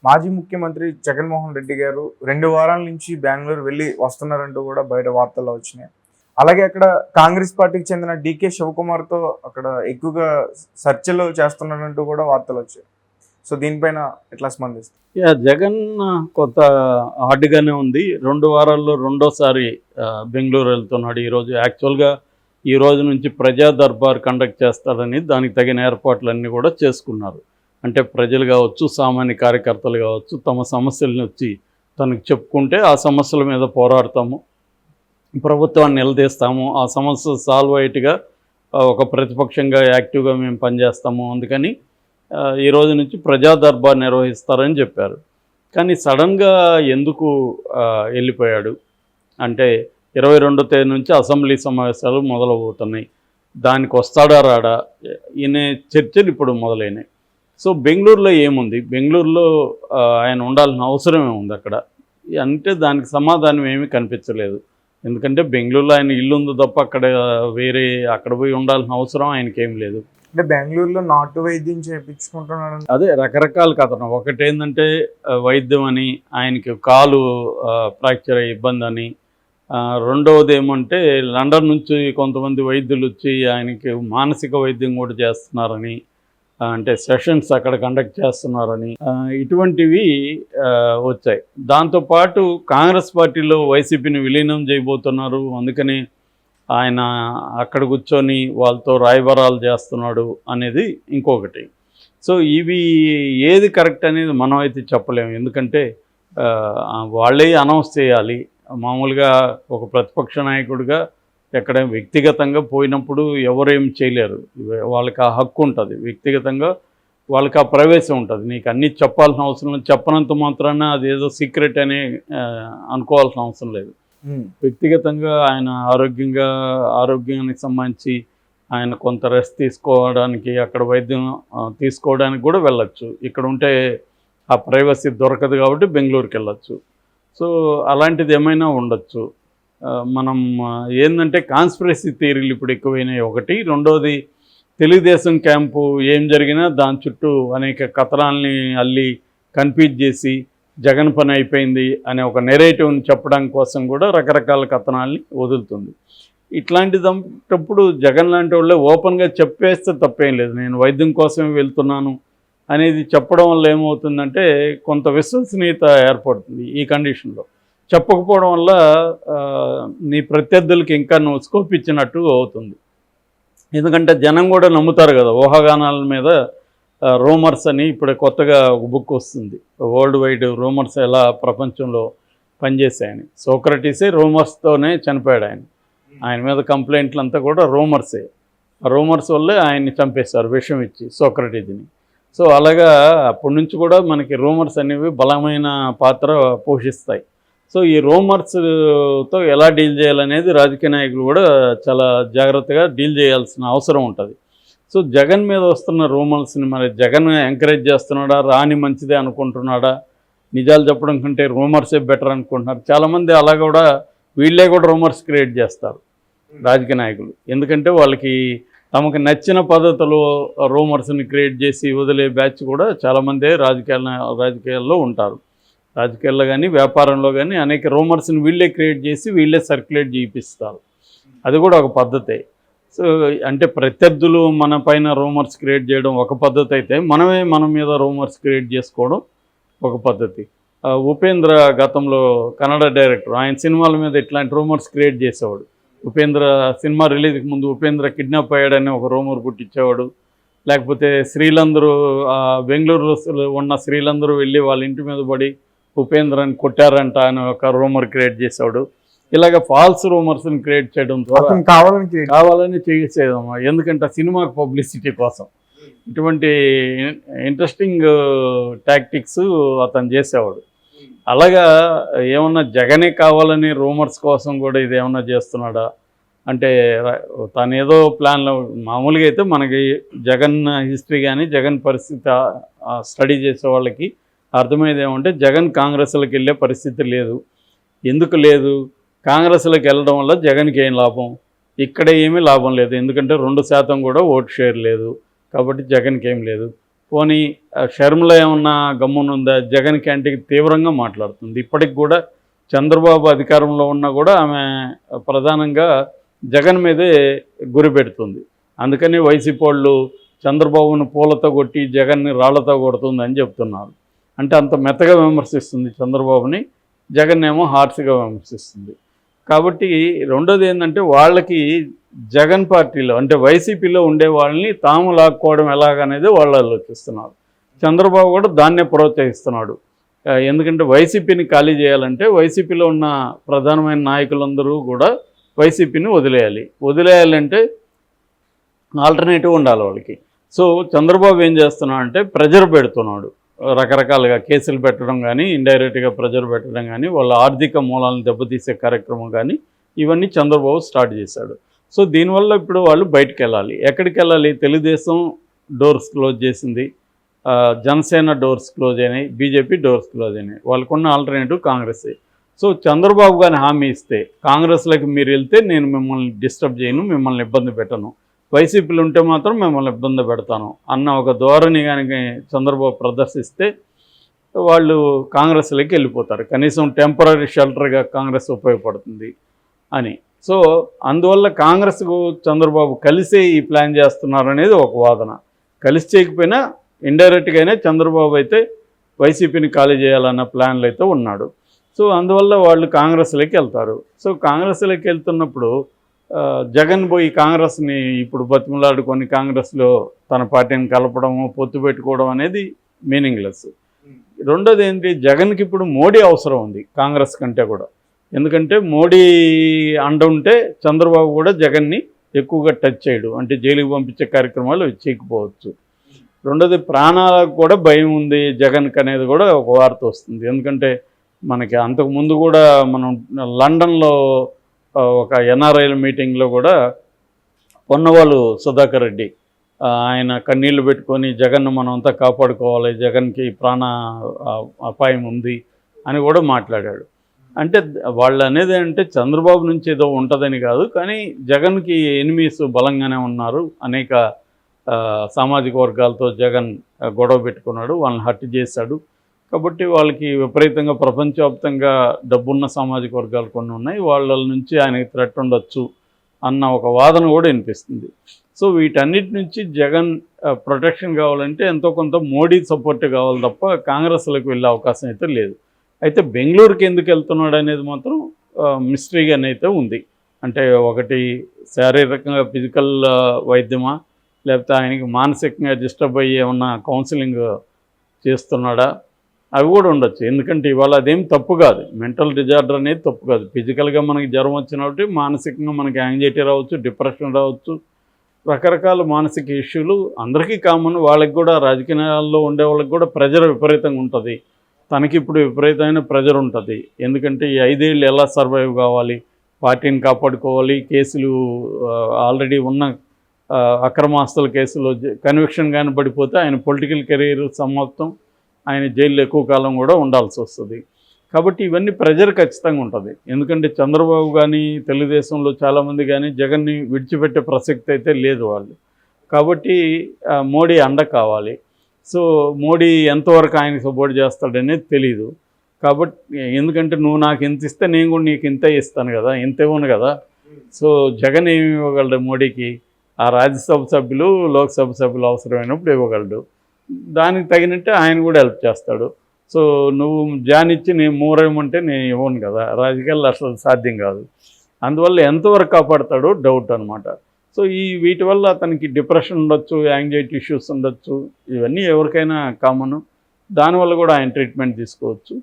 మాజీ ముఖ్యమంత్రి జగన్మోహన్ రెడ్డి గారు 2 వారాల నుంచి బెంగుళూరు వెళ్ళి వస్తున్నారంటూ కూడా బయట వార్తల్లో వచ్చినాయి. అలాగే అక్కడ కాంగ్రెస్ పార్టీకి చెందిన డీకే శివకుమార్‌తో అక్కడ ఎక్కువగా చర్చలు చేస్తున్నారంటూ కూడా వార్తలొచ్చాయి. సో దీనిపైన ఎట్లా స్పందిస్తారు? జగన్ కొంత హార్డ్‌గానే ఉంది. 2 వారాల్లో రెండోసారి బెంగుళూరు వెళ్తున్నాడు. యాక్చువల్‌గా ఈ రోజు నుంచి ప్రజా దర్బార్ కండక్ట్ చేస్తాడని దానికి తగిన ఏర్పాట్లన్నీ కూడా చేసుకున్నారు. అంటే ప్రజలు కావచ్చు, సామాన్య కార్యకర్తలు కావచ్చు, తమ సమస్యలను వచ్చి తనకు చెప్పుకుంటే ఆ సమస్యల మీద పోరాడతాము, ప్రభుత్వాన్ని నిలదీస్తాము, ఆ సమస్య సాల్వ్ అయ్యేట్టుగా ఒక ప్రతిపక్షంగా యాక్టివ్గా మేము పనిచేస్తాము. అందుకని ఈ రోజు నుంచి ప్రజా దర్బార్ నిర్వహిస్తారని చెప్పారు. కానీ సడన్గా ఎందుకు వెళ్ళిపోయాడు అంటే 22వ తేదీ నుంచి అసెంబ్లీ సమావేశాలు మొదలవుతున్నాయి. దానికి వస్తాడా రాడా ఈయన చర్చలు ఇప్పుడు మొదలైనాయి. సో బెంగళూరులో ఏముంది, బెంగళూరులో ఆయన ఉండాల్సిన అవసరమే ఉంది అక్కడ అంటే దానికి సమాధానం ఏమీ కనిపించలేదు. ఎందుకంటే బెంగళూరులో ఆయన ఇల్లు ఉంది తప్ప అక్కడ పోయి ఉండాల్సిన అవసరం ఆయనకేం లేదు. అంటే బెంగళూరులో నాటు వైద్యం చేయించుకుంటున్నాడు. అదే రకరకాల కథనం. ఒకటేంటంటే వైద్యం అని, ఆయనకి కాలు ఫ్రాక్చర్ అయ్యే ఇబ్బంది అని, రెండవది ఏమంటే లండన్ నుంచి కొంతమంది వైద్యులు వచ్చి ఆయనకి మానసిక వైద్యం కూడా చేస్తున్నారని, అంటే సెషన్స్ అక్కడ కండక్ట్ చేస్తున్నారని ఇటువంటివి వచ్చాయి. దాంతోపాటు కాంగ్రెస్ పార్టీలో వైసీపీని విలీనం చేయబోతున్నారు, అందుకని ఆయన అక్కడ కూర్చొని వాళ్ళతో రాయబారాలు చేస్తున్నాడు అనేది ఇంకొకటి. సో ఇవి ఏది కరెక్ట్ అనేది మనం అయితే చెప్పలేము. ఎందుకంటే వాళ్ళే అనౌన్స్ చేయాలి. మామూలుగా ఒక ప్రతిపక్ష నాయకుడిగా ఎక్కడ వ్యక్తిగతంగా పోయినప్పుడు ఎవరేం చేయలేరు. వాళ్ళకి ఆ హక్కు ఉంటుంది, వ్యక్తిగతంగా వాళ్ళకి ఆ ప్రవేశం ఉంటుంది. నీకు అన్నీ చెప్పాల్సిన అవసరం, చెప్పనంత మాత్రాన అదేదో సీక్రెట్ అని అనుకోవాల్సిన అవసరం లేదు. వ్యక్తిగతంగా ఆయన ఆరోగ్యానికి సంబంధించి ఆయన కొంత రెస్ట్ తీసుకోవడానికి, అక్కడ వైద్యం తీసుకోవడానికి కూడా వెళ్ళచ్చు. ఇక్కడ ఉంటే ఆ ప్రైవసీ దొరకదు కాబట్టి బెంగళూరుకి వెళ్ళచ్చు. సో అలాంటిది ఏమైనా ఉండొచ్చు. మనం ఏంటంటే కాన్స్పిరసీ థియరీలు ఇప్పుడు ఎక్కువైనాయి ఒకటి. రెండోది తెలుగుదేశం క్యాంపు ఏం జరిగినా దాని చుట్టూ అనేక కథనాల్ని అల్లి కన్ఫ్యూజ్ చేసి జగన్ పని అయిపోయింది అనే ఒక నెరేటివ్ని చెప్పడం కోసం కూడా రకరకాల కథనాల్ని వదులుతుంది. ఇట్లాంటిదప్పుడు జగన్ లాంటి వాళ్ళే ఓపెన్గా చెప్పేస్తే తప్పేం లేదు, నేను వైద్యం కోసమే వెళ్తున్నాను అనేది చెప్పడం వల్ల ఏమవుతుందంటే కొంత విశ్వసనీయత ఏర్పడుతుంది. ఈ కండిషన్లో చెప్పకపోవడం వల్ల నీ ప్రత్యర్థులకి ఇంకా నువ్వు స్కోప్ ఇచ్చినట్టు అవుతుంది. ఎందుకంటే జనం కూడా నమ్ముతారు కదా ఊహాగానాల మీద. రూమర్స్ అని ఇప్పుడు కొత్తగా ఒక బుక్ వస్తుంది, వరల్డ్ వైడ్ రూమర్స్ ఎలా ప్రపంచంలో పనిచేసాయని. సోక్రటీసే రూమర్స్తోనే చనిపోయాడు. ఆయన మీద కంప్లైంట్లు అంతా కూడా రూమర్సే. ఆ రూమర్స్ వల్లే ఆయన్ని చంపేశారు విషం ఇచ్చి, సోక్రటీస్ని. సో అలాగా అప్పటి నుంచి కూడా మనకి రూమర్స్ అనేవి బలమైన పాత్ర పోషిస్తాయి. సో ఈ రూమర్స్తో ఎలా డీల్ చేయాలనేది రాజకీయ నాయకులు కూడా చాలా జాగ్రత్తగా డీల్ చేయాల్సిన అవసరం ఉంటుంది. సో జగన్ మీద వస్తున్న రూమర్స్ని మరి జగన్ ఎంకరేజ్ చేస్తున్నాడా, రాని మంచిదే అనుకుంటున్నాడా, నిజాలు చెప్పడం కంటే రూమర్సే బెటర్ అనుకుంటున్నారు చాలామంది. అలా కూడా వీళ్ళే కూడా రూమర్స్ క్రియేట్ చేస్తారు రాజకీయ నాయకులు. ఎందుకంటే వాళ్ళకి తమకు నచ్చిన పద్ధతిలో రూమర్స్ని క్రియేట్ చేసి వదిలే బ్యాచ్ కూడా చాలామందే రాజకీయాల్లో ఉంటారు. రాజకీయాల్లో కానీ వ్యాపారంలో కానీ అనేక రూమర్స్ని వీళ్ళే క్రియేట్ చేసి వీళ్ళే సర్క్యులేట్ చేయిస్తారు. అది కూడా ఒక పద్ధతే. సో అంటే ప్రత్యర్థులు మన పైన రూమర్స్ క్రియేట్ చేయడం ఒక పద్ధతి అయితే, మనమే మన మీద రూమర్స్ క్రియేట్ చేసుకోవడం ఒక పద్ధతి. ఉపేంద్ర గతంలో కన్నడ డైరెక్టర్, ఆయన సినిమాల మీద ఇట్లాంటి రూమర్స్ క్రియేట్ చేసేవాడు. ఉపేంద్ర సినిమా రిలీజ్కి ముందు ఉపేంద్ర కిడ్నాప్ అయ్యాడని ఒక రూమర్ పుట్టించేవాడు. లేకపోతే స్త్రీలందరూ బెంగళూరులో ఉన్న స్త్రీలందరూ వెళ్ళి వాళ్ళ ఇంటి మీద పడి ఉపేంద్రని కొట్టారంట అని ఒక రూమర్ క్రియేట్ చేసేవాడు. ఇలాగ ఫాల్స్ రూమర్స్ని క్రియేట్ చేయడం ద్వారా కావాలని చేసేదమ్మా. ఎందుకంటే సినిమాకి పబ్లిసిటీ కోసం ఇటువంటి ఇంట్రెస్టింగ్ టాక్టిక్స్ అతను చేసేవాడు. అలాగా ఏమన్నా జగనే కావాలని రూమర్స్ కోసం కూడా ఇది ఏమన్నా చేస్తున్నాడా అంటే తను ఏదో ప్లాన్లో. మామూలుగా అయితే మనకి జగన్ హిస్టరీ కానీ జగన్ పరిస్థితి స్టడీ చేసే వాళ్ళకి అర్థమయ్యేది ఏమంటే జగన్ కాంగ్రెస్లోకి వెళ్ళే పరిస్థితి లేదు. ఎందుకు లేదు? కాంగ్రెస్లోకి వెళ్ళడం వల్ల జగన్కి ఏం లాభం? ఇక్కడ ఏమీ లాభం లేదు. ఎందుకంటే 2% కూడా ఓటు షేర్ లేదు కాబట్టి జగన్కి ఏం లేదు. పోనీ షర్మిల ఏమన్నా గమ్మునుందా? జగన్ క్యాంటీకి తీవ్రంగా మాట్లాడుతుంది. ఇప్పటికి కూడా చంద్రబాబు అధికారంలో ఉన్నా కూడా ఆమె ప్రధానంగా జగన్ మీదే గురి పెడుతుంది. అందుకని వైసీపీ వాళ్ళు చంద్రబాబును పూలతో కొట్టి జగన్ని రాళ్లతో కొడుతుంది అని చెప్తున్నారు. అంటే అంత మెత్తగా విమర్శిస్తుంది చంద్రబాబుని, జగన్ ఏమో హార్ష్గా విమర్శిస్తుంది. కాబట్టి రెండోది ఏంటంటే వాళ్ళకి జగన్ పార్టీలో అంటే వైసీపీలో ఉండే వాళ్ళని తాము లాక్కోవడం ఎలాగనేది వాళ్ళు ఆలోచిస్తున్నారు. చంద్రబాబు కూడా దాన్నే ప్రోత్సహిస్తున్నాడు. ఎందుకంటే వైసీపీని ఖాళీ చేయాలంటే వైసీపీలో ఉన్న ప్రధానమైన నాయకులందరూ కూడా వైసీపీని వదిలేయాలంటే ఆల్టర్నేటివ్ ఉండాలి వాళ్ళకి. సో చంద్రబాబు ఏం చేస్తున్నాడు అంటే ప్రెజర్ పెడుతున్నాడు, రకరకాలుగా కేసులు పెట్టడం కానీ, ఇండైరెక్ట్గా ప్రెజర్ పెట్టడం కానీ, వాళ్ళ ఆర్థిక మూలాలను దెబ్బతీసే కార్యక్రమం కానీ ఇవన్నీ చంద్రబాబు స్టార్ట్ చేశాడు. సో దీనివల్ల ఇప్పుడు వాళ్ళు బయటకు వెళ్ళాలి. ఎక్కడికి వెళ్ళాలి? తెలుగుదేశం డోర్స్ క్లోజ్ చేసింది, జనసేన డోర్స్ క్లోజ్ అయినాయి, బీజేపీ డోర్స్ క్లోజ్ అయినాయి. వాళ్ళకున్న ఆల్టర్నేటివ్ కాంగ్రెసే. సో చంద్రబాబు గారిని హామీ ఇస్తే కాంగ్రెస్లోకి మీరు వెళ్తే నేను మిమ్మల్ని డిస్టర్బ్ చేయను, మిమ్మల్ని ఇబ్బంది పెట్టను, వైసీపీలు ఉంటే మాత్రం మిమ్మల్ని ఇబ్బంది పెడతాను అన్న ఒక ధోరణి కనుక చంద్రబాబు ప్రదర్శిస్తే వాళ్ళు కాంగ్రెస్లోకి వెళ్ళిపోతారు. కనీసం టెంపరీ షెల్టర్గా కాంగ్రెస్ ఉపయోగపడుతుంది అని. సో అందువల్ల కాంగ్రెస్కు చంద్రబాబు కలిసే ఈ ప్లాన్ చేస్తున్నారు అనేది ఒక వాదన. కలిసి చేయకపోయినా ఇండైరెక్ట్గా అయినా చంద్రబాబు అయితే వైసీపీని ఖాళీ చేయాలన్న ప్లాన్లు అయితే ఉన్నాడు. సో అందువల్ల వాళ్ళు కాంగ్రెస్లోకి వెళ్తారు. సో కాంగ్రెస్లోకి వెళ్తున్నప్పుడు జగన్ పోయి కాంగ్రెస్ని ఇప్పుడు బతిమలాడుకొని కాంగ్రెస్లో తన పార్టీని కలపడము, పొత్తు పెట్టుకోవడం అనేది మీనింగ్లెస్. రెండోది ఏంటి, జగన్కి ఇప్పుడు మోడీ అవసరం ఉంది కాంగ్రెస్ కంటే కూడా. ఎందుకంటే మోడీ అండ ఉంటే చంద్రబాబు కూడా జగన్ని ఎక్కువగా టచ్ చేయడు, అంటే జైలుకి పంపించే కార్యక్రమాలు చేయకపోవచ్చు. రెండోది ప్రాణాలకు కూడా భయం ఉంది జగన్కి అనేది కూడా ఒక వార్త వస్తుంది. ఎందుకంటే మనకి అంతకుముందు కూడా మనం లండన్లో ఒక ఎన్ఆర్ఐల మీటింగ్లో కూడా పొన్నవాళ్ళు సుధాకర్ రెడ్డి ఆయన కన్నీళ్లు పెట్టుకొని జగన్ను మనం అంతా కాపాడుకోవాలి, జగన్కి ప్రాణ అపాయం ఉంది అని కూడా మాట్లాడాడు. అంటే వాళ్ళు అనేది అంటే చంద్రబాబు నుంచి ఏదో ఉంటుందని కాదు, కానీ జగన్కి ఎనిమీస్ బలంగానే ఉన్నారు. అనేక సామాజిక వర్గాలతో జగన్ గొడవ పెట్టుకున్నాడు, వాళ్ళని హత్య చేశాడు. కాబట్టి వాళ్ళకి విపరీతంగా ప్రపంచవ్యాప్తంగా డబ్బున్న సామాజిక వర్గాలు కొన్ని ఉన్నాయి, వాళ్ళ నుంచి ఆయనకి థ్రెట్ ఉండొచ్చు అన్న ఒక వాదన కూడా వినిపిస్తుంది. సో వీటన్నిటి నుంచి జగన్ ప్రొటెక్షన్ కావాలంటే ఎంతో కొంత మోడీ సపోర్ట్ కావాలి తప్ప కాంగ్రెస్లోకి వెళ్ళే అవకాశం అయితే లేదు. అయితే బెంగళూరుకి ఎందుకు వెళ్తున్నాడు అనేది మాత్రం మిస్టరీగానే అయితే ఉంది. అంటే ఒకటి శారీరకంగా ఫిజికల్ వైద్యమా, లేకపోతే ఆయనకి మానసికంగా డిస్టర్బ్ అయ్యి ఏమన్నా కౌన్సిలింగ్ చేస్తున్నాడా, అవి కూడా ఉండొచ్చు. ఎందుకంటే ఇవాళ అదేం తప్పు కాదు, మెంటల్ డిజార్డర్ అనేది తప్పు కాదు. ఫిజికల్గా మనకి జ్వరం వచ్చినప్పుడు మానసికంగా మనకి యాంగ్జైటీ రావచ్చు, డిప్రెషన్ రావచ్చు, రకరకాల మానసిక ఇష్యూలు అందరికీ కామన్. వాళ్ళకి కూడా రాజకీయాల్లో ఉండే వాళ్ళకి కూడా ప్రెజర్ విపరీతంగా ఉంటుంది. తనకి ఇప్పుడు విపరీతమైన ప్రెజర్ ఉంటుంది. ఎందుకంటే ఈ 5 ఏళ్ళు ఎలా సర్వైవ్ కావాలి, పార్టీని కాపాడుకోవాలి, కేసులు ఆల్రెడీ ఉన్న అక్రమాస్తుల కేసులో కన్విక్షన్ కానీ పడిపోతే ఆయన పొలిటికల్ కెరీర్ సమాప్తం, ఆయన జైల్లో ఎక్కువ కాలం కూడా ఉండాల్సి వస్తుంది. కాబట్టి ఇవన్నీ ప్రెజర్ ఖచ్చితంగా ఉంటుంది. ఎందుకంటే చంద్రబాబు కానీ తెలుగుదేశంలో చాలామంది కానీ జగన్ని విడిచిపెట్టే ప్రసక్తి అయితే లేదు వాళ్ళు. కాబట్టి మోడీ అండ కావాలి. సో మోడీ ఎంతవరకు ఆయన సపోర్ట్ చేస్తాడనేది తెలీదు. కాబట్టి ఎందుకంటే నువ్వు నాకు ఇంత ఇస్తే నేను కూడా నీకు ఇంత ఇస్తాను కదా, ఇంత ఇవ్వను కదా. సో జగన్ ఏమి ఇవ్వగలడు మోడీకి? ఆ రాజ్యసభ సభ్యులు, లోక్సభ సభ్యులు అవసరమైనప్పుడు ఇవ్వగలడు. దానికి తగినట్టే ఆయన కూడా హెల్ప్ చేస్తాడు. సో నువ్వు జానిచ్చి నేను మూరేమంటే నేను ఇవ్వను కదా, రాజకీయాల్లో అసలు సాధ్యం కాదు. అందువల్ల ఎంతవరకు కాపాడతాడో డౌట్ అనమాట. సో వీటి వల్ల అతనికి డిప్రెషన్ ఉండొచ్చు, యాంగ్జైటీ ఇష్యూస్ ఉండొచ్చు, ఇవన్నీ ఎవరికైనా కామన్. దానివల్ల కూడా ఆయన ట్రీట్మెంట్ తీసుకోవచ్చు.